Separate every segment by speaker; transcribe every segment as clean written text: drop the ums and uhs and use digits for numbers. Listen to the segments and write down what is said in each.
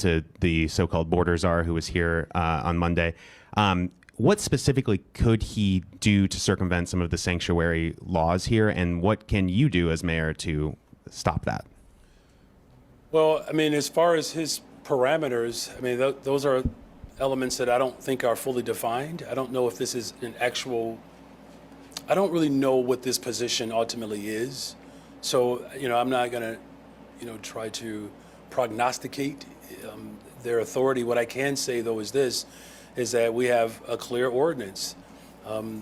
Speaker 1: to the so-called border czar who was here on Monday. What specifically could he do to circumvent some of the sanctuary laws here, and what can you do as mayor to stop that?
Speaker 2: Well, I mean, as far as his parameters, I mean, those are elements that I don't think are fully defined. I don't know if this is an actual, I don't really know what this position ultimately is. So, I'm not going to, try to prognosticate their authority. What I can say, though, is that we have a clear ordinance.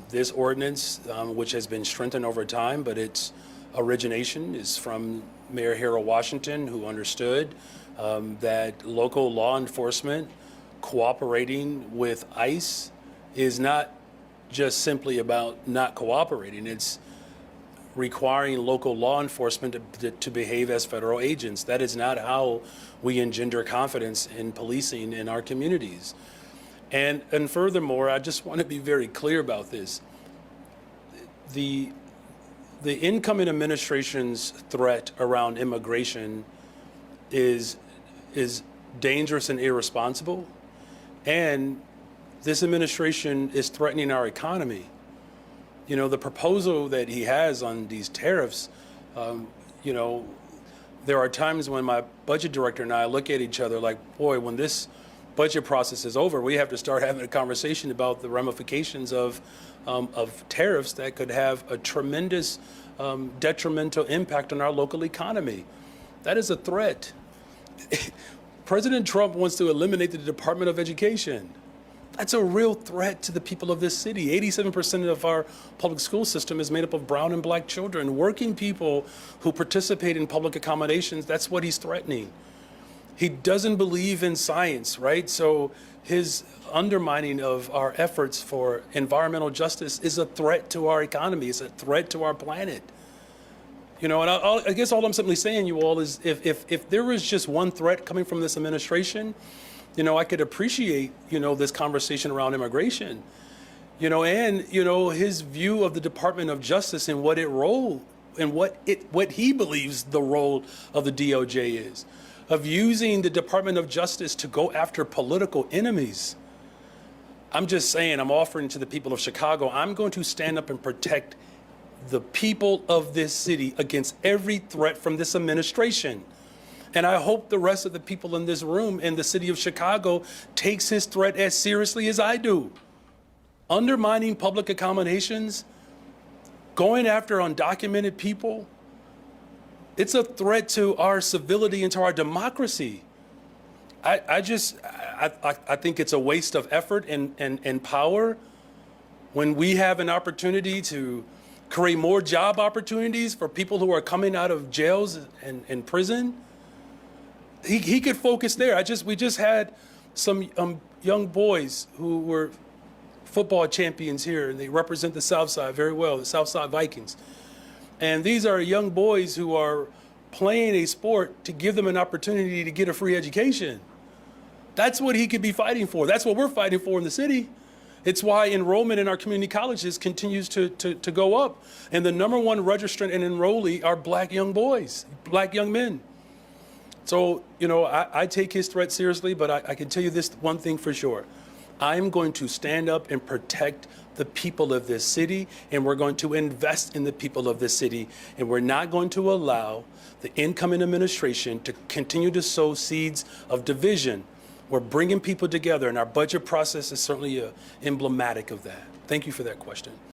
Speaker 2: This ordinance, which has been strengthened over time, but its origination is from Mayor Harold Washington, who understood that local law enforcement cooperating with ICE is not just simply about not cooperating. It's requiring local law enforcement to behave as federal agents. That is not how we engender confidence in policing in our communities. And furthermore, I just want to be very clear about this. The incoming administration's threat around immigration is dangerous and irresponsible. And this administration is threatening our economy. The proposal that he has on these tariffs, there are times when my budget director and I look at each other like, boy, when this budget process is over, we have to start having a conversation about the ramifications of tariffs that could have a tremendous detrimental impact on our local economy. That is a threat. President Trump wants to eliminate the Department of Education. That's a real threat to the people of this city. 87% of our public school system is made up of brown and black children. Working people who participate in public accommodations, that's what he's threatening. He doesn't believe in science, right? So his undermining of our efforts for environmental justice is a threat to our economy. It's a threat to our planet. And I guess all I'm simply saying, you all, is if there was just one threat coming from this administration, I could appreciate, this conversation around immigration, and, his view of the Department of Justice and what he believes the role of the DOJ is, of using the Department of Justice to go after political enemies. I'm just saying, I'm offering to the people of Chicago, I'm going to stand up and protect the people of this city against every threat from this administration. And I hope the rest of the people in this room in the city of Chicago takes his threat as seriously as I do. Undermining public accommodations, going after undocumented people, it's a threat to our civility and to our democracy. I think it's a waste of effort and power when we have an opportunity to create more job opportunities for people who are coming out of jails and prison. He could focus there. We just had some young boys who were football champions here, and they represent the South Side very well, the South Side Vikings. And these are young boys who are playing a sport to give them an opportunity to get a free education. That's what he could be fighting for. That's what we're fighting for in the city. It's why enrollment in our community colleges continues to go up. And the number one registrant and enrollee are black young boys, black young men. So, I take his threat seriously, but I can tell you this one thing for sure. I'm going to stand up and protect the people of this city, and we're going to invest in the people of this city, and we're not going to allow the incoming administration to continue to sow seeds of division. We're bringing people together, and our budget process is certainly emblematic of that. Thank you for that question.